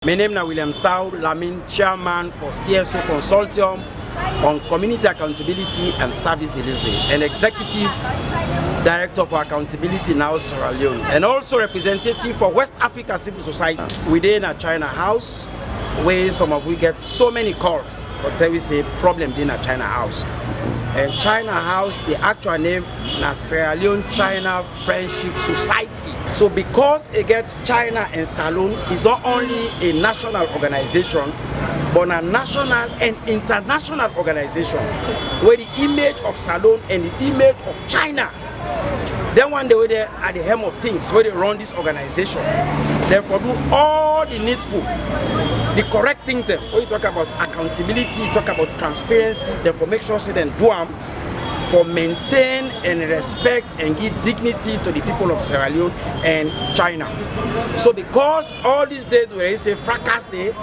My name is William Sao-Lamin, Chairman for CSO Consortium on Community Accountability and Service Delivery, and Executive Director for Accountability now Sierra Leone, and also representative for West Africa Civil Society within a China House, where some of we get so many calls, but tell we say problem in a China House. And China House, the actual name is Sierra Leone China Friendship Society. So because it gets China and Salone, it's not only a national organization, but a national and international organization where the image of Salone and the image of China, then one day where they are the helm of things, where they run this organization. Therefore do all the needful, the correct things then. When you talk about accountability, you talk about transparency, therefore make sure say then do them for maintain and respect and give dignity to the people of Sierra Leone and China. So because all these days where they say fracas day,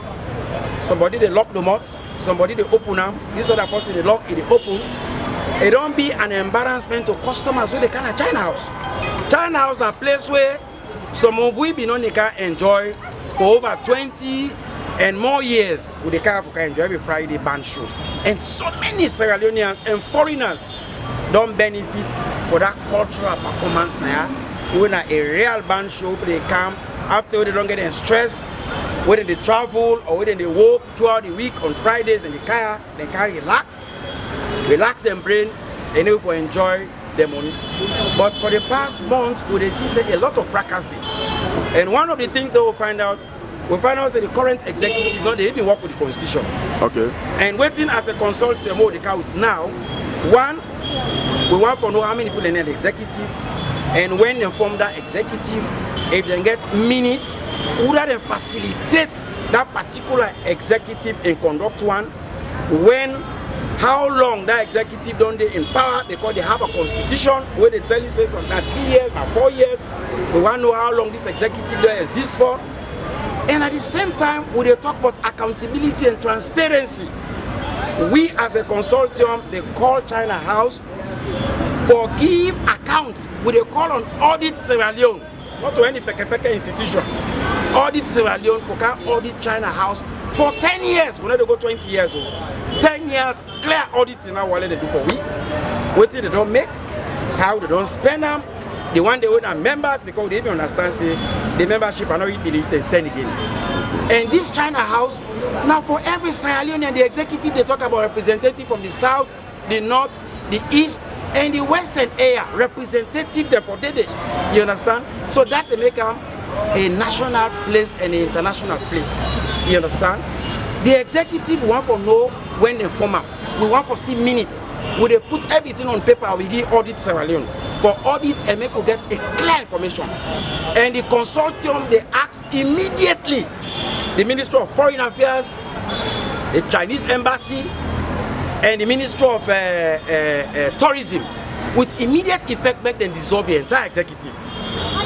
somebody they lock the mouth, somebody they open them, this other person they lock it, they open. It don't be an embarrassment to customers where they can at China House. China House is a place where some of we been on the car enjoy for over 20 and more years with the car enjoy every Friday band show. And so many Sierra Leoneans and foreigners don't benefit for that cultural performance now. When a real band show, they come after they don't get any stress, whether they travel or whether they work throughout the week on Fridays and they can relax their brain, and they will enjoy their money. But for the past month, we see a lot of fracas there. And one of the things that we'll find out that the current executive, they even work with the constitution. Okay. And waiting as a consultant, now, one, we want to know how many people in the executive, and when they form that executive, if they get minutes, would they facilitate that particular executive and conduct one, when, how long that executive don't they in power, because they have a constitution where they tell you say some 3 years or 4 years. We want to know how long this executive there exists for. And at the same time, we talk about accountability and transparency. We as a consortium, they call China House for give account. We call on Audit Sierra Leone, not to any feke institution. Audit Sierra Leone for can audit China House for 10 years. We need to go 20 years old. 10 years clear audit in our wallet they do for we. What they don't make, how they don't spend them, the one they want members because they even understand say the membership are not really the 10 again. And this China House, now for every Sierra Leone and the executive they talk about representative from the south, the north, the east, and the western area, representative there for Dede. You understand? So that they make them a national place and an international place. You understand? The executive want to know when they form up. We want to see minutes. We they put everything on paper, we give audit Sierra Leone. For audit, and make we get a clear information. And the consortium, they ask immediately the Minister of Foreign Affairs, the Chinese Embassy, and the Minister of Tourism, with immediate effect make them dissolve the entire executive.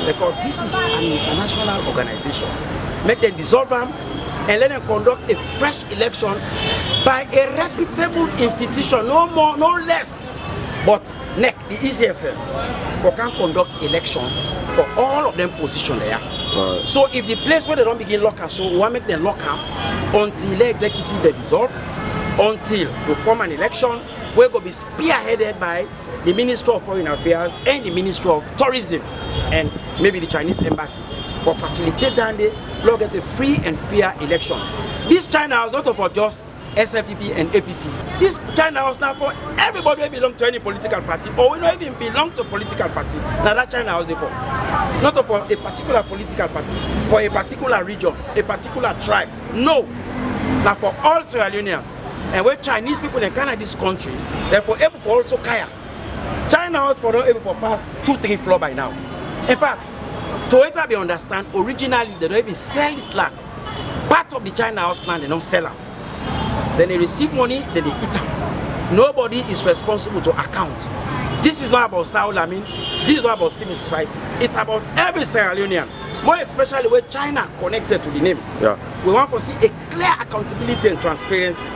Because this is an international organization. Make them dissolve them and let them conduct a fresh election by a reputable institution, no more, no less. But NEC, the ECSL, for can conduct election for all of them position there. Right. So if the place where they don't begin lock up, so we want to make them lock up until the executive they dissolve, until we form an election, we're going to be spearheaded by the Minister of Foreign Affairs and the Minister of Tourism and maybe the Chinese Embassy for facilitate that they get a free and fair election. This China House not for just SFPP and APC. This China House now for everybody who belong to any political party or we don't even belong to a political party. Now that China House is for. Not for a particular political party, for a particular region, a particular tribe. No. Now for all Sierra Leoneans. And when Chinese people in Canada, this country, therefore able for also Kaya. China House for not able for pass 2-3 floor by now. In fact, Toyota be understand originally they don't even sell this land. Part of the China House land they don't sell them. Then they receive money, then they eat them. Nobody is responsible to account. This is not about Sao-Lamin, this is not about civil society. It's about every Sierra Leonean. More especially where China connected to the name. Yeah. We want to see a clear accountability and transparency.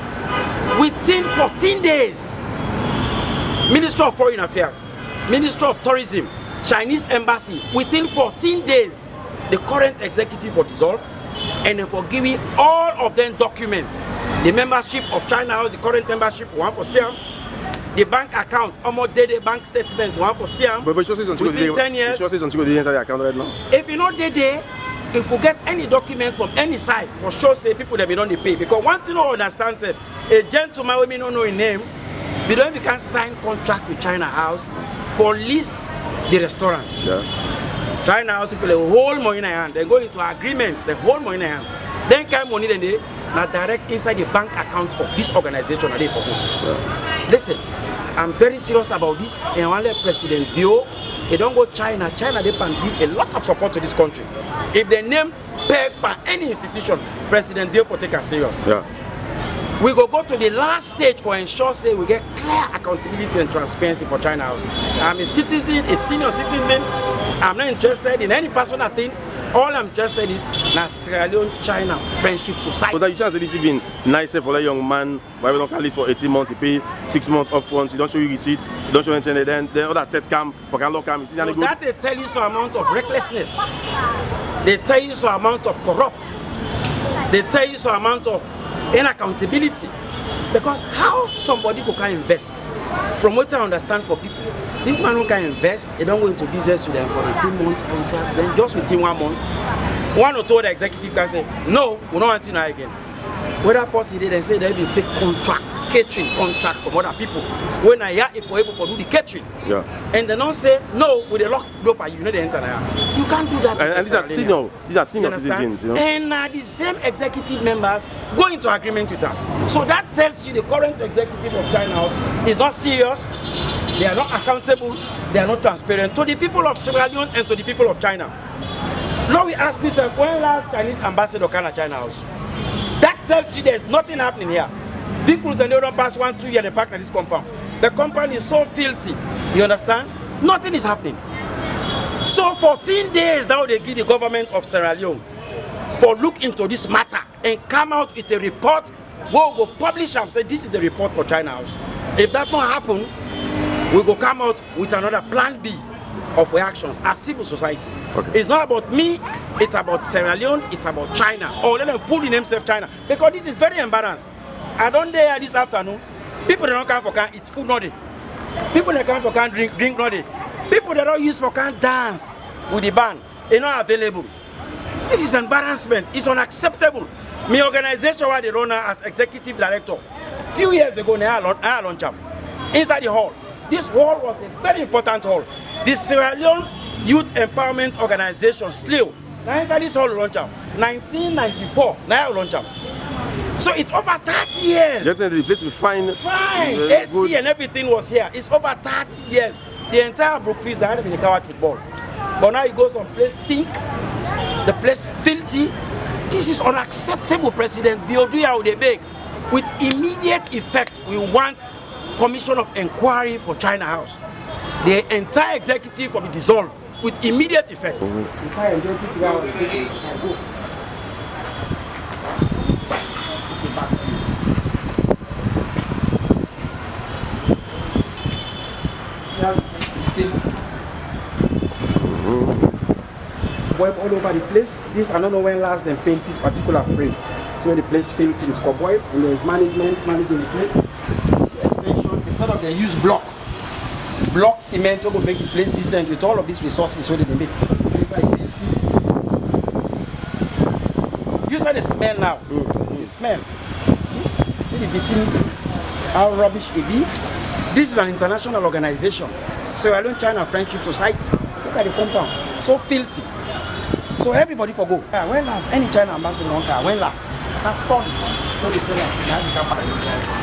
Within 14 days, Minister of Foreign Affairs, Minister of Tourism, Chinese Embassy, within 14 days, the current executive will dissolve and then for giving all of them documents. The membership of China House, the current membership, one for Siam. The bank account, almost daily bank statement, one for Siam. But within 10 years. It's until the enter the account right now. If you know they if you get any document from any side, for sure say people that we don't pay. Because one thing I understand said, a gentleman we may not know his name, we don't even can sign contract with China House for lease the restaurant. Yeah. China House people the whole money in their hand. They go into agreement, the whole money in their hand. Then kind money then they now direct inside the bank account of this organization and they for Yeah. Listen, I'm very serious about this. And one President Bio, they don't go China. China they can give a lot of support to this country. If they name pegged by any institution, President Bio for take us serious. Yeah. We go to the last stage for ensure say we get clear accountability and transparency for China House. I'm a citizen, a senior citizen. I'm not interested in any personal thing. All I'm interested is na Sierra Leone China Friendship Society. So that you chance this has been nicer for a young man. Why we don't call this for 18 months? He pay 6 months up front. You don't show you receipts. You don't show anything. Then the other set cam for can lock cam. So that they tell you some amount of recklessness. They tell you some amount of corrupt. They tell you some amount of inaccountability. Because how somebody who can invest, from what I understand for people, this man who can invest, he don't go into business with them for 18 months contract, then just within 1 month, one or two other executive can say, no, we don't want you now again. Whether possible, they say they will take contract, catering contract from other people. When I hear if we're able to do the catering, yeah. And they don't say, no, with a lock door, you know the enter now. You can't do that. And these are senior citizens, you know. And the same executive members go into agreement with them. So that tells you the current executive of China is not serious, they are not accountable, they are not transparent to the people of Sierra Leone and to the people of China. Now we ask yourself, when last Chinese ambassador came to China House? That tells you there's nothing happening here. People they don't pass 1-2 years and park at this compound. The compound is so filthy, you understand? Nothing is happening. So 14 days now they give the government of Sierra Leone for look into this matter and come out with a report. We'll go publish and say this is the report for China House. If that don't happen, we will come out with another plan B of reactions as civil society. Okay. It's not about me, it's about Sierra Leone, it's about China. Or let them pull the name self China. Because this is very embarrassing. I don't dare this afternoon. People that don't come for can eat food not day. People that come for can drink not day. People that don't use for can dance with the band, they're not available. This is embarrassment. It's unacceptable. My organization where they run as executive director. Few years ago, I launched them inside the hall. This hall was a very important hall. The Sierra Leone Youth Empowerment Organization, SLEO, now inside this hall launch up. 1994, now launch up. So it's over 30 years. Yes, the place be fine. Fine. AC good. And everything was here. It's over 30 years. The entire Brookfield that had been a coward football. But now you go someplace stink, the place filthy. This is unacceptable, President Biodua Udebeg. With immediate effect, we want Commission of Inquiry for China House. The entire executive will be dissolved with immediate effect. Web all over the place. This I don't know when last they paint this particular frame. So the place filled with cobweb and there is management managing the place. Extension instead of they use block cement to go make the place decent with all of these resources so they make. You saw the smell now. The smell. See the vicinity. How rubbish it be. This is an international organization. Sierra Leone China Friendship Society. Look at the compound. So filthy. So everybody for go. When last any China ambassador don't care? When last? That's tons. So they say that.